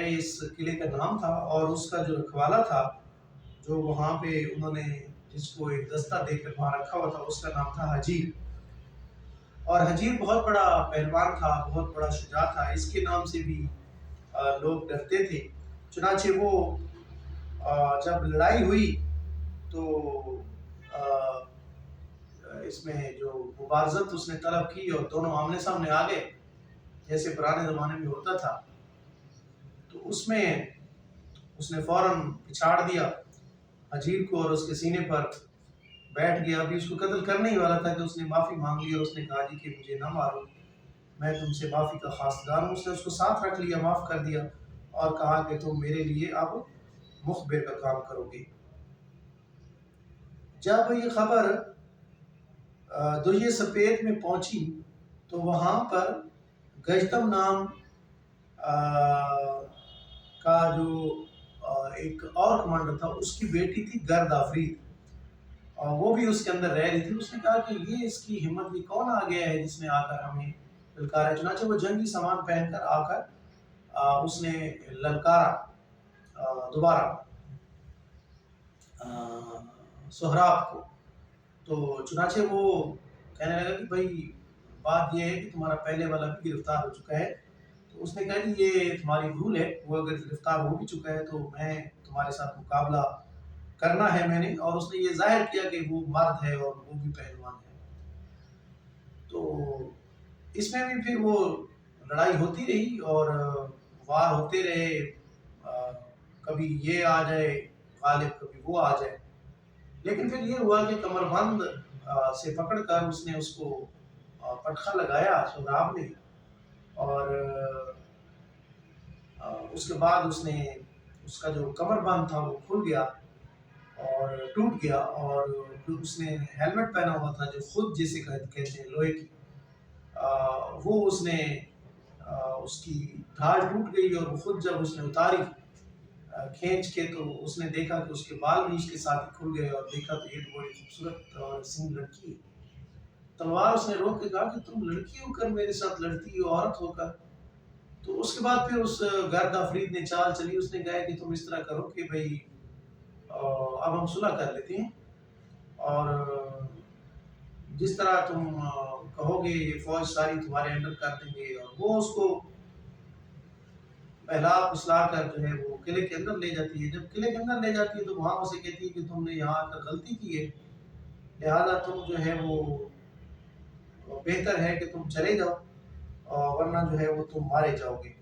اس قلعے کا نام تھا، اور اس کا جو رکھوالا تھا، جو وہاں پہ انہوں نے جس کو ایک دستہ دے کر وہاں رکھا ہوا تھا، اس کا نام تھا حجیر۔ اور حجیر بہت بڑا پہلوان تھا، بہت بڑا شجاع تھا، اس کے نام سے بھی لوگ ڈرتے تھے۔ چنانچہ وہ جب لڑائی ہوئی تو اس میں جو مبارزت اس نے طلب کی اور دونوں آمنے سامنے آ گئے، جیسے پرانے زمانے میں ہوتا تھا، تو اس میں اس نے فوراً پچھاڑ دیا حجیر کو اور اس کے سینے پر بیٹھ گیا۔ ابھی اس کو قتل کرنے ہی والا تھا کہ اس نے معافی مانگ لی، اور اس نے کہا جی کہ مجھے نہ مارو، میں تم سے معافی کا خواستگار ہوں۔ اس نے اس کو ساتھ رکھ لیا، معاف کر دیا، اور کہا کہ تم میرے لیے اب مخبر کا کام کرو گے۔ جب یہ خبر دریائے سپید میں پہنچی تو وہاں پر گجتم نام کا جو ایک اور کمانڈر تھا، اس کی بیٹی تھی گرد آفرید، اور وہ بھی اس کے اندر رہ رہی تھی۔ اس نے کہا کہ یہ اس کی ہمت، یہ کون آ گیا ہے جس نے آ کر ہمیں للکارا۔ چنانچہ وہ جنگی سامان پہن کر آ کر اس نے للکارا دوبارہ سہراب کو۔ تو چنانچہ وہ کہنے لگا کہ بھائی بات یہ ہے کہ تمہارا پہلے والا بھی گرفتار ہو چکا ہے۔ تو اس نے کہا کہ یہ تمہاری بھول ہے، وہ اگر گرفتار ہو بھی چکا ہے تو میں تمہارے ساتھ مقابلہ کرنا ہے میں نے۔ اور اس نے یہ ظاہر کیا کہ وہ مرد ہے اور وہ بھی پہلوان ہے۔ تو اس میں بھی پھر وہ لڑائی ہوتی رہی اور وار ہوتے رہے، کبھی یہ آ جائے غالب، کبھی وہ آ جائے۔ لیکن پھر یہ ہوا کہ کمر بند سے پکڑ کر اس نے اس کو پٹخا لگایا سہراب نے، اور اس کے بعد اس نے اس کا جو کمر بند تھا وہ کھل گیا اور ٹوٹ گیا، اور اس نے ہیلمٹ پہنا ہوا تھا جو خود جسے کہتے ہیں لوہے کی، وہ اس نے اس کی ڈھال ٹوٹ گئی، اور خود جب اس نے اتاری کھینچ کے تو اس نے دیکھا کہ اس کے بال بھی اس کے ساتھ ہی کھل گئے، اور دیکھا تو یہ بڑی خوبصورت اور حسین لڑکی ہے۔ تلوار اس نے روک کے کہا کہ تم لڑکی ہو کر میرے ساتھ لڑتی ہو، عورت ہو کر۔ تو اس کے بعد پھر اس گرد آفرید نے چال چلی، اس نے کہا کہ تم اس طرح کرو کہ بھئی اب ہم صلح کر لیتے ہیں، اور جس طرح تم کہو گے یہ فوج ساری تمہارے انڈر کر دیں گے۔ اور وہ اس کو بہلا پھسلا کر جو ہے وہ قلعے کے اندر لے جاتی ہے۔ جب قلعے کے اندر لے جاتی ہے تو وہاں اسے کہتی ہے کہ تم نے یہاں آ کر غلطی کی ہے، لہذا تم جو ہے وہ بہتر ہے کہ تم چلے جاؤ، ورنہ جو ہے وہ تم مارے جاؤ گے۔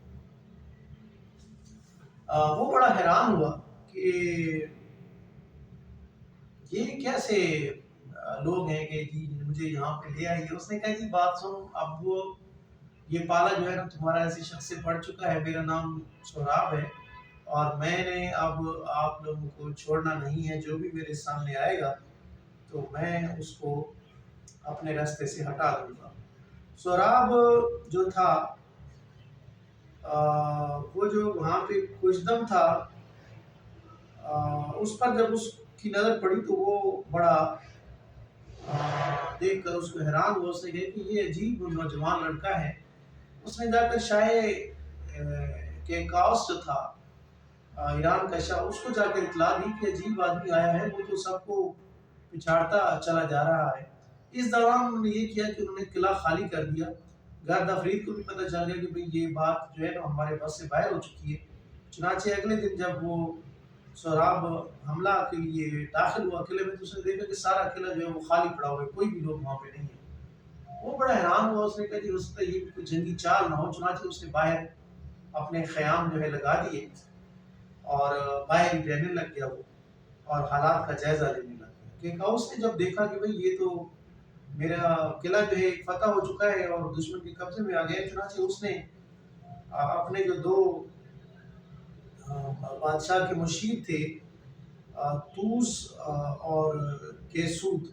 وہ بڑا حیران ہوا کہ یہ کیسے لوگ ہیں کہ جی مجھے یہاں پہ لے آئی ہے۔ اس نے کہا جی بات سن، اب وہ یہ پالا جو ہے نا تمہارا ایسے شخص سے پڑ چکا ہے، میرا نام سہراب ہے، اور میں نے اب آپ لوگوں کو چھوڑنا نہیں ہے، جو بھی میرے سامنے آئے گا تو میں اس کو اپنے راستے سے ہٹا دوں گا۔ سہراب جو تھا وہ جو وہاں پہ کچدم تھا، اس پر جب اس کی نظر پڑی تو وہ بڑا دیکھ کر اس کو حیران ہوا۔ اس نے کہا کہ یہ عجیب نوجوان لڑکا ہے۔ اس نے جا کر شاہ کے کاؤس جو تھا ایران کا شاہ، اس کو جا کر اطلاع دی کہ عجیب آدمی آیا ہے، وہ تو سب کو پچھاڑتا چلا جا رہا ہے۔ اس دوران انہوں نے یہ کیا کہ انہوں نے قلعہ خالی کر دیا۔ گرد آفرید کو بھی پتہ چل گیا کہ بھئی یہ بات جو ہے نا ہمارے بس سے باہر ہو چکی ہے۔ چنانچہ اگلے دن جب وہ سہراب حملہ کے لیے داخل ہوا قلعے میں تو اس نے دیکھا کہ سارا قلعہ جو ہے وہ خالی پڑا ہوا ہے، کوئی بھی لوگ وہاں پہ نہیں ہے۔ وہ بڑا حیران ہوا، اس نے کہا کہ ہو سکتا ہے یہ بھی کوئی جنگی چال نہ ہو۔ چنانچہ اس نے باہر اپنے خیام جو ہے لگا دیے اور باہر ہی رہنے لگ گیا وہ، اور حالات کا جائزہ لینے لگ گیا۔ کہ کاؤس نے جب دیکھا کہ بھئی یہ تو میرا قلعہ جو ہے فتح ہو چکا ہے اور دشمن کے قبضے میں آ گیا، چنانچہ اس نے اپنے جو دو بادشاہ کے مشیر تھے، توس اور کیسوت،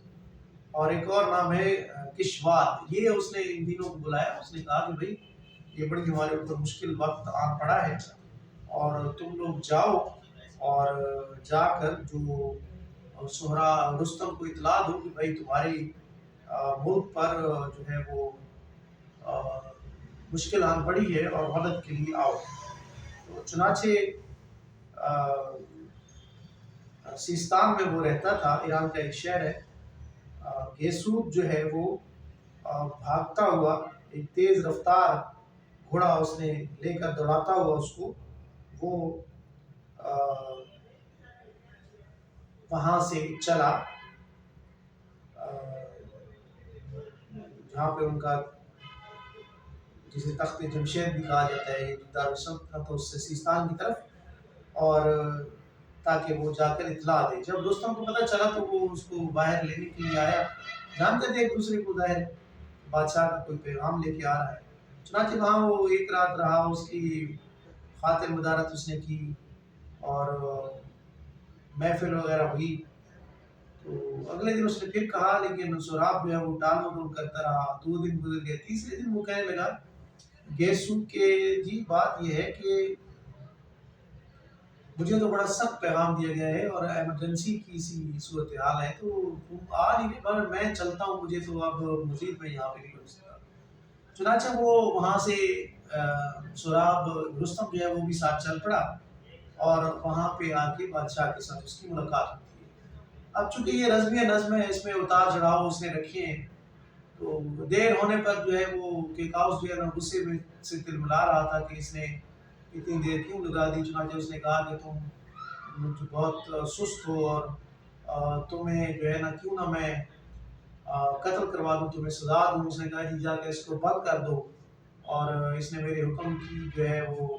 اور ایک اور نام ہے کشواد، یہ اس نے ان دنوں کو بلایا۔ اس نے کہا کہ بھئی یہ بڑی ہمارے اوپر مشکل وقت آن پڑا ہے، اور تم لوگ جاؤ اور جا کر جو رستم کو اطلاع دو کہ بھئی تمہارے ملک پر جو ہے وہ مشکل آن پڑی ہے اور مدد کے لیے آؤ۔ تو چنانچہ سیستان میں وہ رہتا تھا، ایران کا ایک شہر ہے۔ گیسوک جو ہے وہ بھاگتا ہوا ایک تیز رفتار گھوڑا اس نے لے کر دوڑاتا ہوا اس کو وہ وہاں سے چلا جہاں پہ ان کا جسے تخت جمشید بھی کہا جاتا ہے، دارالسلطنت اس سے سیستان کی طرف، اور تاکہ وہ جا کر اطلاع دے۔ جب رستم کو پتہ چلا تو وہ اس کو باہر لینے کے لیے آیا، جانتے تھے ایک دوسرے کو، ظاہر بادشاہ کا کوئی پیغام لے کے آ رہا ہے۔ چنانچہ وہاں وہ ایک رات رہا، اس کی خاطر مدارت اس نے کی اور محفل وغیرہ ہوئی۔ تو اگلے دن اس نے پھر کہا، لیکن سوراب جو ہے وہ ٹال مٹول کرتا رہا۔ 2 دن گزر گئے، تیسرے دن وہ کہنے لگا گیسوک کے جی بات یہ ہے کہ مجھے تو بڑا سخت پیغام دیا گیا ہے اور ایمرجنسی کی سی صورتحال ہے، تو تم آ نہیں رہے، پر میں چلتا ہوں، مجھے تو اب مزید میں یہاں پہ نہیں رک سکتا۔ چنانچہ وہ وہاں سے سوراب رستم جو ہے وہ بھی ساتھ چل پڑا اور وہاں پہ آ کے بادشاہ کے ساتھ اس کی ملاقات ہوتی ہے۔ اب چونکہ یہ رزم نظم ہے، اس میں اتار چڑھاؤ اس نے رکھے ہیں، تو دیر ہونے پر جو ہے وہ کیکاؤس جو ہے نا غصے میں سے تلملا رہا تھا کہ اس نے اتنی دیر کیوں لگا دی۔ چنانچہ اس نے کہا کہ تم مجھے بہت سست ہو اور تمہیں جو ہے نا کیوں نہ میں قتل کروا دوں، تمہیں سزا دوں۔ اس نے کہا جی جا کے اس کو بند کر دو، اور اس نے میرے حکم کی جو ہے وہ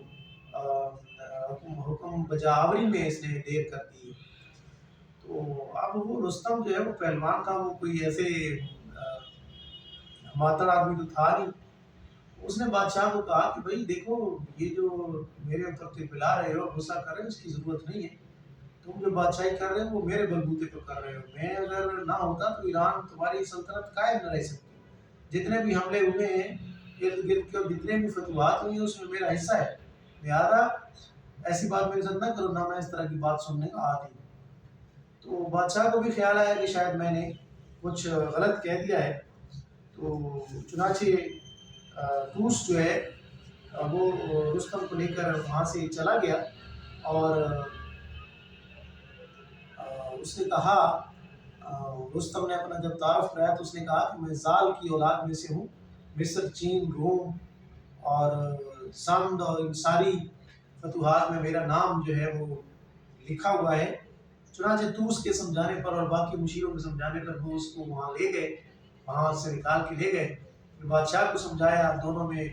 حکم بجاوری میں اس نے دیر کر دی۔ تو اب وہ رستم جو ہے وہ پہلوان تھا، وہ کوئی ایسے ماتڑ آدمی تو تھا نہیں۔ اس نے بادشاہ کو کہا کہ بھائی دیکھو، یہ جو میرے اوپر پلا رہے ہو، غصہ کر رہے ہو، اس کی ضرورت نہیں ہے۔ تم جو بادشاہی کر رہے ہو وہ میرے بلبوتے پہ کر رہے ہو۔ میں اگر نہ ہوتا تو ایران تمہاری سلطنت قائم نہ رہ سکتی۔ جتنے بھی حملے ہوئے ہیں ارد گرد کے، جتنے بھی فتوحات ہوئی ہیں، اس میں میرا حصہ ہے، لہٰذا ایسی بات میرے ساتھ نہ کرو، نہ میں اس طرح کی بات سننے کا عادی ہوں۔ تو بادشاہ کو بھی خیال آیا کہ شاید میں نے کچھ غلط کہہ دیا ہے، تو چنانچہ طوس جو ہے وہ رستم کو لے کر وہاں سے چلا گیا، اور اس نے کہا، رستم نے اپنا جب تعارف کرایا تو اس نے کہا کہ میں زال کی اولاد میں سے ہوں، مصر، چین، روم اور سند اور ان ساری فتوحات میں میرا نام جو ہے وہ لکھا ہوا ہے۔ چنانچہ طوس کے سمجھانے پر اور باقی مشیروں کے سمجھانے پر وہ اس کو وہاں لے گئے، وہاں سے نکال کے لے گئے، پھر بادشاہ کو سمجھایا، دونوں میں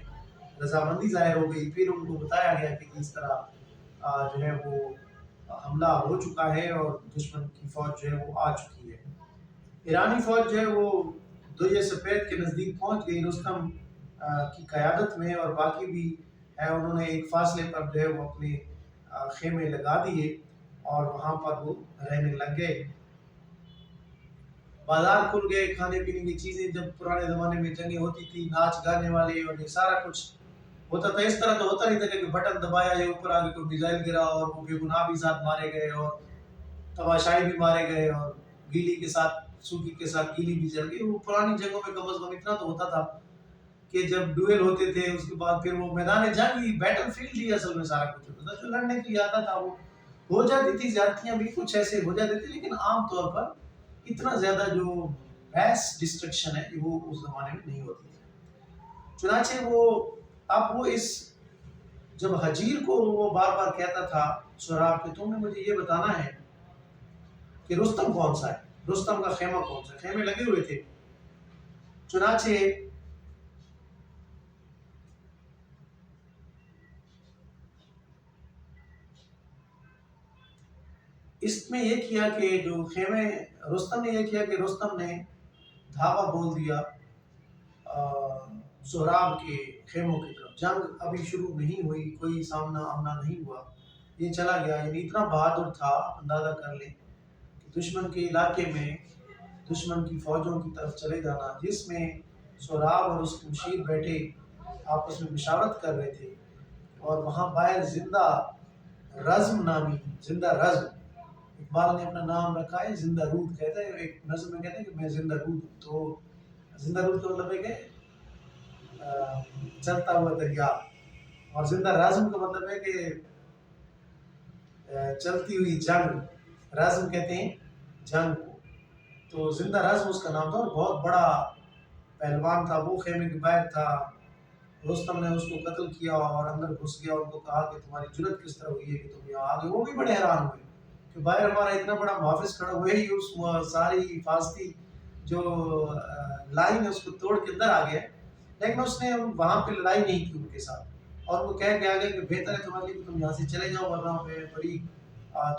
رضامندی ظاہر ہو گئی۔ پھر ان کو بتایا گیا کہ اس طرح جو ہے وہ حملہ ہو چکا ہے اور دشمن کی فوج جو ہے وہ آ چکی ہے۔ ایرانی فوج جو ہے وہ دریائے سپید کے نزدیک پہنچ گئی رستم کی قیادت میں، اور باقی بھی ہے انہوں نے ایک فاصلے پر جو ہے وہ اپنے خیمے لگا دیے اور وہاں پر وہ رہنے لگ گئے۔ بازار کھل گئے، کھانے پینے کی چیزیں، جب پرانے زمانے میں جنگیں ہوتی تھی، ناچ گانے والے اور یہ سارا کچھ ہوتا تھا۔ اس طرح تو ہوتا نہیں تھا کہ بٹن دبایا یا اوپر آگے کوئی میزائل گرا اور وہ بے گناہ بھی ساتھ مارے گئے اور تماشائی بھی مارے گئے اور گیلی کے ساتھ سوکھی کے ساتھ گیلی بھی چل گئی۔ وہ پرانی جنگوں میں کم از کم اتنا تو ہوتا تھا کہ جب ڈویل ہوتے تھے اس کے بعد پھر وہ میدان جنگ ہی، بیٹل فیلڈ ہی اصل میں سارا کچھ ہوتا تھا۔ جو لڑنے کے لیے آتا تھا وہ ہو جاتی تھی، زیادتیاں بھی کچھ ایسے ہو جاتے تھے، لیکن عام طور پر اتنا زیادہ جو میس ڈسٹرکشن ہے وہ اس زمانے میں نہیں ہوتی تھی۔ چنانچہ وہ اس جب حجیر کو وہ بار بار کہتا تھا سوراب کہ تم نے مجھے یہ بتانا ہے کہ رستم کون سا ہے، رستم کا خیمہ کون سا ہے، خیمے لگے ہوئے تھے۔ چنانچہ اس میں یہ کیا کہ جو خیمے رستم نے یہ کیا کہ رستم نے دھاوا بول دیا سہراب کے خیموں کی طرف۔ جنگ ابھی شروع نہیں ہوئی، کوئی سامنا آمنا نہیں ہوا، یہ چلا گیا۔ یعنی اتنا بہادر تھا، اندازہ کر لیں کہ دشمن کے علاقے میں دشمن کی فوجوں کی طرف چلے جانا، جس میں سہراب اور اس کے مشیر بیٹھے آپس میں مشاورت کر رہے تھے، اور وہاں باہر زندہ رزم نامی، زندہ رزم، اقبال نے اپنا نام رکھا ہے زندہ رود، کہتے ہیں ایک نظم میں کہتے ہیں کہ میں زندہ رود ہوں۔ تو زندہ رود کا مطلب ہے کہ چلتا ہوا دریا، اور زندہ رزم کا مطلب ہے کہ چلتی ہوئی جنگ، رزم کہتے ہیں جنگ کو، تو زندہ رزم اس کا نام تھا، اور بہت بڑا پہلوان تھا، وہ خیمے کے باہر تھا۔ رستم نے اس کو قتل کیا اور اندر گھس گیا، ان کو کہا کہ تمہاری جرت کس طرح ہوئی ہے کہ تم یہاں آ گئے۔ وہ بھی بڑے حیران ہوئے کہ باہر ہمارا اتنا بڑا محافظ کھڑا، وہی اس ساری حفاظتی جو لائن ہے اس کو توڑ کے اندر آ گیا، لیکن اس نے وہاں پہ لڑائی نہیں کی ان کے ساتھ، اور وہ کہہ کے آ گئے کہ بہتر ہے تمہارے لیے کہ تم یہاں سے چلے جاؤ، ورنہ پہ بڑی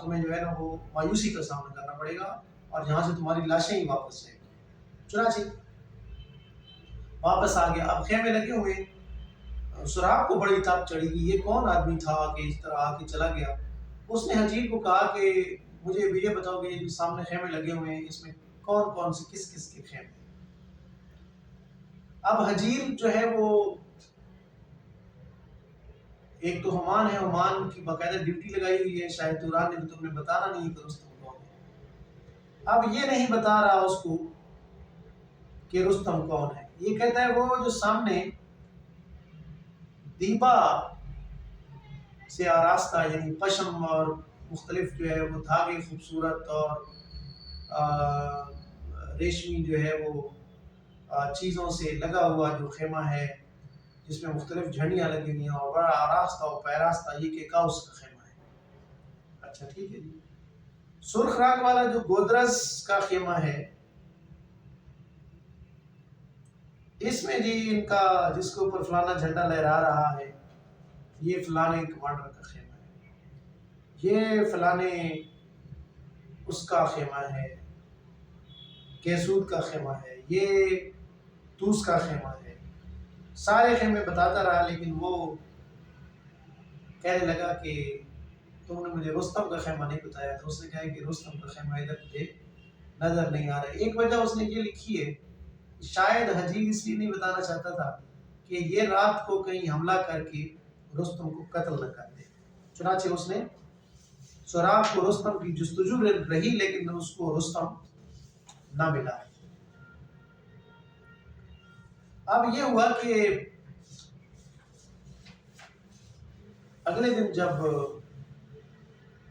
تمہیں جو ہے نا وہ مایوسی کا سامنا کرنا پڑے گا، اور یہاں سے تمہاری لاشیں ہی واپس جائیں گی۔ چنانچہ واپس آ گیا۔ اب خیمے لگے ہوئے، سراغ کو بڑی تاب چڑھی کہ یہ کون آدمی تھا کہ اس طرح آ کے چلا گیا۔ اس نے حجیر کو کہا کہ مجھے یہ بتاؤ کہ یہ سامنے خیمے لگے ہوئے ہیں، اس میں کون کون سے کس کس کے خیمے ہیں۔ اب حجیر جو ہے وہ ایک تو ہمان ہے، ہمان کی باقاعدہ ڈیوٹی لگائی ہوئی ہے، شاید دوران نے تو تمہیں بتانا نہیں کہ رستم کون ہے۔ اب یہ نہیں بتا رہا اس کو کہ رستم کون ہے، یہ کہتا ہے وہ جو سامنے دیبا سے آراستہ، یعنی پشم اور مختلف جو ہے وہ دھاگے خوبصورت اور ریشمی جو ہے وہ چیزوں سے لگا ہوا جو خیمہ ہے، جس میں مختلف جھنڈیاں لگی ہوئی ہیں اور بڑا آراستہ اور پیراستہ، یہ کیکاؤس کا خیمہ ہے۔ اچھا ٹھیک ہے جی۔ سرخ رنگ والا جو گودرز کا خیمہ ہے، اس میں جی ان کا جس کے اوپر فلانا جھنڈا لہرا رہا ہے، یہ فلانے کمانڈر کا خیمہ ہے، یہ فلانے اس کا خیمہ ہے، کیسود کا خیمہ ہے، یہ توس کا خیمہ ہے۔ سارے خیمے بتاتا رہا، لیکن وہ کہنے لگا کہ تم نے مجھے رستم کا خیمہ نہیں بتایا۔ تو اس نے کہا کہ رستم کا خیمہ ادھر مجھے نظر نہیں آ رہا ہے۔ ایک وجہ اس نے یہ لکھی ہے، شاید حجیر اس لیے نہیں بتانا چاہتا تھا کہ یہ رات کو کہیں حملہ کر کے رستم کو قتل نہ کر دے، چنانچہ اس نے سراغ کو رستم کی جستجو رہی، لیکن اس کو رستم نہ ملا۔ اب یہ ہوا کہ اگلے دن جب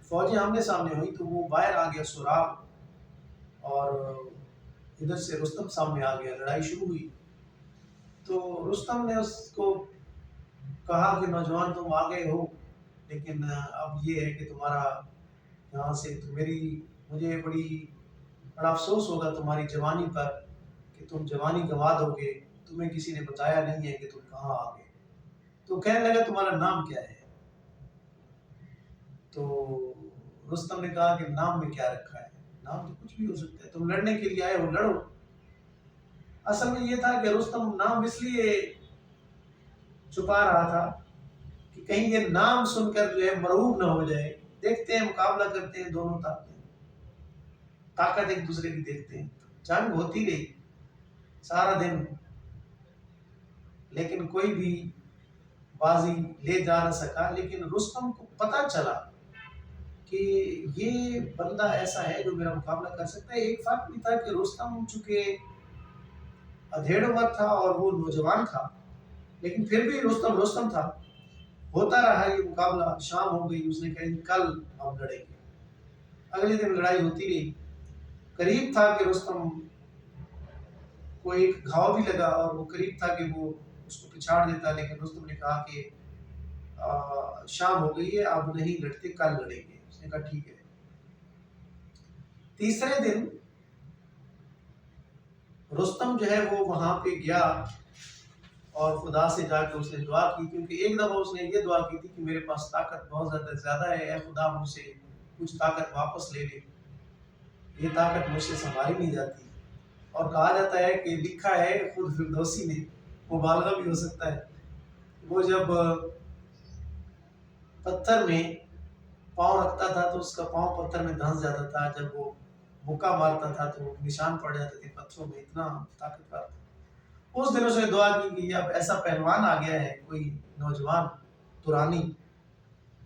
فوجیں آمنے سامنے ہوئی تو وہ باہر آ گیا سراغ، اور ادھر سے رستم سامنے آ گیا، لڑائی شروع ہوئی۔ تو رستم نے اس کو کہا کہ نوجوان تم آ گئے ہو، لیکن اب یہ ہے کہ تمہارا یہاں سے مجھے بڑا افسوس ہوگا تمہاری جوانی پر کہ تم جوانی گنوا دو گے، تمہیں کسی نے بتایا نہیں ہے کہ تم کہاں آ گئے۔ تو کہنے لگا تمہارا نام کیا ہے؟ تو رستم نے کہا کہ نام میں کیا رکھا ہے، نام تو کچھ بھی ہو سکتا ہے، تم لڑنے کے لیے آئے ہو لڑو۔ اصل میں یہ تھا کہ رستم نام اس لیے چھپا رہا تھا کہ کہیں یہ نام سن کر جو ہے مرعوب نہ ہو جائے۔ دیکھتے ہیں، مقابلہ کرتے ہیں، دونوں طاقت ایک دوسرے کی دیکھتے ہیں۔ جنگ ہوتی رہی سارا دن، لیکن کوئی بھی بازی لے جا نہ سکا۔ لیکن رستم کو پتہ چلا کہ یہ بندہ ایسا ہے جو میرا مقابلہ کر سکتا ہے۔ ایک فرق بھی تھا کہ رستم چونکہ ادھیڑ عمر تھا اور وہ نوجوان تھا، لیکن پھر بھی رستم تھا۔ ہوتا رہا یہ مقابلہ، شام ہو گئی، اس نے کہا کل ہم لڑیں گے۔ اگلے دن لڑائی ہوتی رہی، قریب تھا کہ رستم کو ایک گھاؤ بھی لگا، اور وہ قریب تھا کہ وہ اس کو پچھاڑ دیتا، لیکن رستم نے کہا کہ شام ہو گئی ہے، اب نہیں لڑتے، کل لڑیں گے۔ اس نے کہا ٹھیک ہے۔ تیسرے دن رستم جو ہے وہ وہاں پہ گیا اور خدا سے جا کے اس نے دعا کی، کیونکہ ایک دفعہ اس نے یہ دعا کی تھی کہ میرے پاس طاقت بہت زیادہ ہے، اے خدا مجھ سے کچھ طاقت واپس لے لے، یہ طاقت مجھ سے سنبھالی نہیں جاتی۔ اور کہا جاتا ہے کہ لکھا ہے خود فردوسی نے، مبالغہ بھی ہو سکتا ہے، وہ جب پتھر میں پاؤں رکھتا تھا تو اس کا پاؤں پتھر میں دھنس جاتا تھا، جب وہ مکہ مارتا تھا تو نشان پڑ جاتے تھے پتھروں میں، اتنا طاقتور تھا۔ اس دن اس نے دعا کی کہ اب ایسا پہلوان آ گیا ہے، کوئی نوجوان ترانی،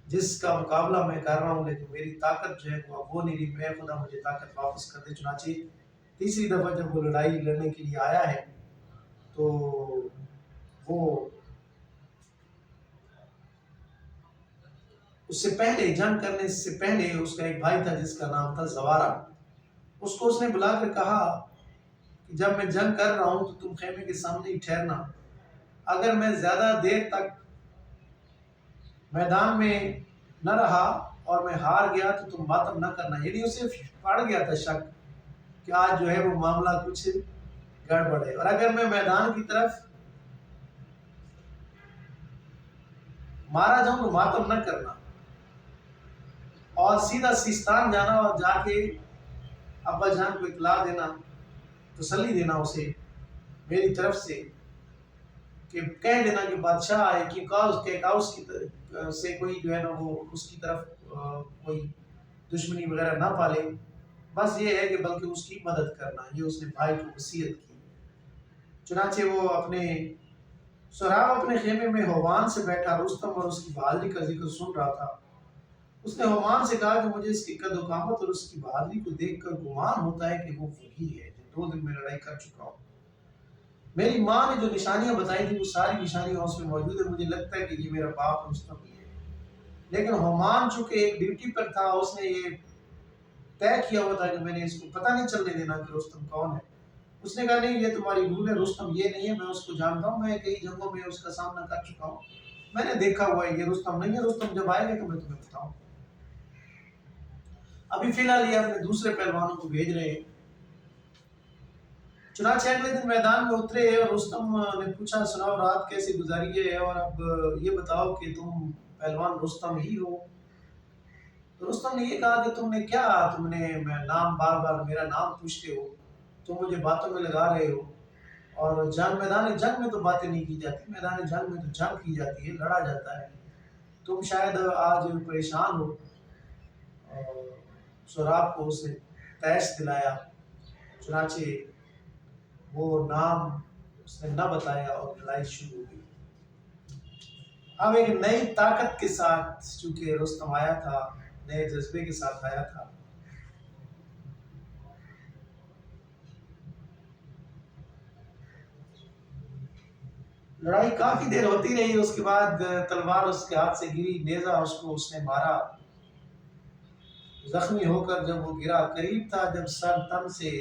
جس کا مقابلہ میں کر رہا ہوں، لیکن میری طاقت جو ہے وہ نہیں رہی، میں خدا مجھے طاقت واپس کر دے۔ چنانچہ تیسری دفعہ جب وہ لڑائی لڑنے کے لیے آیا ہے تو وہ اس سے پہلے جنگ کرنے سے پہلے اس کا ایک بھائی تھا جس کا نام تھا زوارا. اس کو اس نے بلا کر کہا کہ جب میں جنگ کر رہا ہوں تو تم خیمے کے سامنے ہی ٹھہرنا. اگر میں زیادہ دیر تک میدان میں نہ رہا اور میں ہار گیا تو تم ماتم نہ کرنا. یعنی اسے پڑ گیا تھا شک کہ آج جو ہے وہ معاملہ کچھ گڑبڑ ہے، اور اگر میں میدان کی طرف مارا جاؤں تو ماتم نہ کرنا اور سیدھا سیستان جانا اور جا کے ابا جان کو اطلاع دینا، تسلی دینا اسے میری طرف سے، کہ کہہ دینا کہ بادشاہ آئے کہ کیکاؤس کی سے کوئی جو ہے نا وہ اس کی طرف کوئی دشمنی وغیرہ نہ پالے. بس یہ ہے کہ بلکہ اس کی مدد کرنا. یہ اس نے بھائی کو وصیت کی. چنانچہ وہ سہراب اپنے خیمے میں ہومان سے بیٹھا رستم اور اس کی بہادری کا ذکر سن رہا تھا. اس نے ہومان سے کہا کہ مجھے اس کی قد و قامت اور اس کی بہادری کو دیکھ کر گمان ہوتا ہے کہ وہ وہی ہے جو 2 دن میں لڑائی کر چکا ہوں. میری ماں نے جو نشانیاں بتائی تھی وہ ساری نشانیاں اس میں موجود ہیں. مجھے لگتا ہے کہ یہ میرا باپ رستم ہی ہے. لیکن ہومان چونکہ ایک ڈیوٹی پر تھا، اس نے یہ طے کیا ہوا تھا کہ میں نے اس کو پتہ نہیں چلنے دینا کہ رستم کون ہے. اس نے کہا نہیں، یہ تمہاری رول ہے، رستم یہ نہیں ہے، میں اس کو جانتا ہوں، میں کئی جنگوں میں اس کا سامنا کر چکا ہوں، میں نے دیکھا ہوا ہے، یہ رستم نہیں ہے. رستم جب آئے گا تو میں تمہیں بتاؤں. ابھی فی الحال یہ اپنے دوسرے پہلوانوں کو بھیج رہے ہیں. چنانچہ اگلے دن میدان میں اترے اور رستم نے پوچھا سناؤ رات کیسے گزاری ہے اور اب یہ بتاؤ کہ تم پہلوان رستم ہی ہو. تو رستم نے یہ کہا کہ تم نے میں نام بار بار میرا نام پوچھتے ہو، تم مجھے باتوں میں لگا رہے ہو، اور میدان جنگ میں تو باتیں نہیں کی جاتی، میدان جنگ میں تو جنگ کی جاتی ہے، لڑا جاتا ہے. تم شاید آج پریشان ہو. اور سہراب کو اس نے تیش دلایا. چنانچہ وہ نام اس نے نہ بتایا اور لڑائی شروع ہو گئی. اب ایک نئی طاقت کے ساتھ چونکہ رستم آیا تھا، نئے جذبے کے ساتھ آیا تھا. لڑائی کافی دیر ہوتی رہی. اس کے بعد تلوار اس کے ہاتھ سے گری، نیزہ اس نے مارا. زخمی ہو کر جب وہ گرا، قریب تھا جب سر تن سے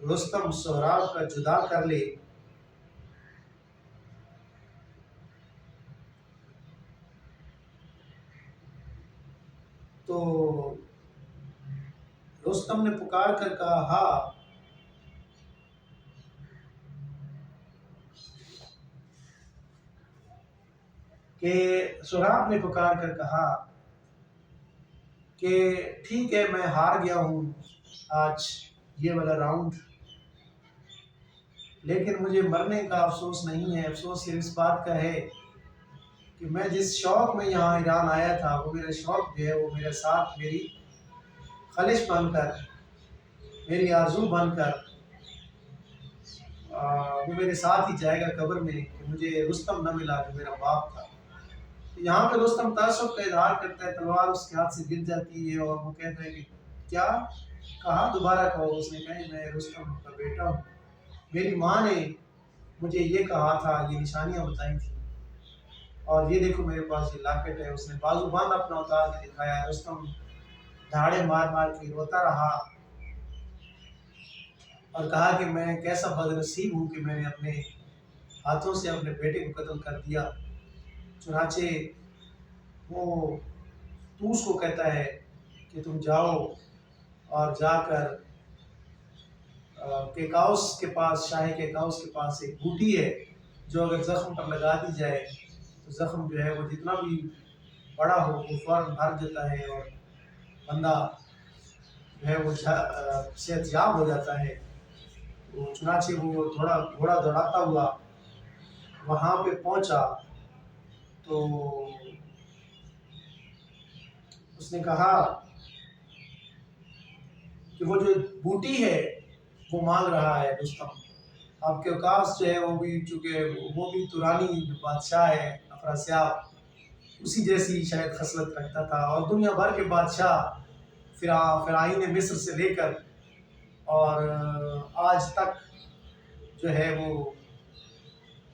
رستم سہراب کا جدا کر لے. تو رستم نے پکار کر کہا ہاں. کہ سہراب نے پکار کر کہا کہ ٹھیک ہے، میں ہار گیا ہوں آج یہ والا راؤنڈ، لیکن مجھے مرنے کا افسوس نہیں ہے. افسوس صرف اس بات کا ہے کہ میں جس شوق میں یہاں ایران آیا تھا، وہ میرا شوق جو ہے وہ میرے ساتھ میری خلش بن کر، میری آرزو بن کر وہ میرے ساتھ ہی جائے گا قبر میں، کہ مجھے رستم نہ ملا جو میرا باپ تھا. یہاں پہ رستم تعصب کا اظہار کرتا ہے، تلوار اس کے ہاتھ سے گر جاتی ہے اور وہ کہتا ہے کہ کیا کہا، دوبارہ کہو. اس نے کہا میں رستم کا بیٹا ہوں، میری ماں نے مجھے یہ کہا تھا، یہ نشانیاں بتائی تھی، اور یہ دیکھو میرے پاس یہ لاکٹ ہے. اس نے بازو باندھ اپنا اتار کے دکھایا. رستم دھاڑے مار مار کے روتا رہا اور کہا کہ میں کیسا بد نصیب ہوں کہ میں نے اپنے ہاتھوں سے اپنے بیٹے کو قتل کر دیا. چنانچہ وہ توس کو کہتا ہے کہ تم جاؤ اور جا کر کیکاؤس کے پاس، شاہ کیکاؤس کے پاس ایک بوٹی ہے جو اگر زخم پر لگا دی جائے تو زخم جو ہے وہ جتنا بھی بڑا ہو وہ فوراً بھر جاتا ہے اور بندہ جو ہے وہ صحت یاب ہو جاتا ہے. چنانچہ وہ تھوڑا گھوڑا دوڑاتا ہوا وہاں پہ پہنچا تو اس نے کہا کہ وہ جو بوٹی ہے وہ مانگ رہا ہے رستم. اب کیکاؤس جو ہے وہ بھی چونکہ وہ بھی تورانی بادشاہ ہے، افراسیاب، اسی جیسی شاید خصلت رکھتا تھا، اور دنیا بھر کے بادشاہ فرعین مصر سے لے کر اور آج تک جو ہے وہ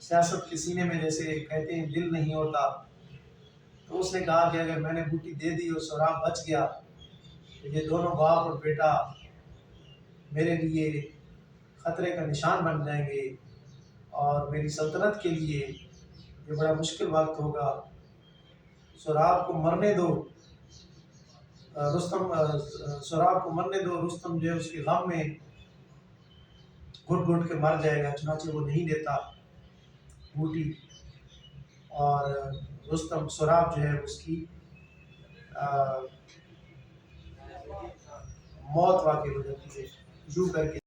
سیاست کے سینے میں جیسے کہتے ہیں دل نہیں ہوتا، تو اس نے کہا کہ اگر میں نے بوٹی دے دی اور سوراب بچ گیا تو یہ دونوں باپ اور بیٹا میرے لیے خطرے کا نشان بن جائیں گے اور میری سلطنت کے لیے یہ بڑا مشکل وقت ہوگا، سوراب کو مرنے دو۔ سوراب کو مرنے دو، رستم جو ہے اس کے غم میں گھٹ گھٹ کے مر جائے گا، چنانچہ وہ نہیں دیتا بوٹی، اور رستم سوراب جو ہے اس کی موت واقع ہو جاتی ہے، یوں کر کے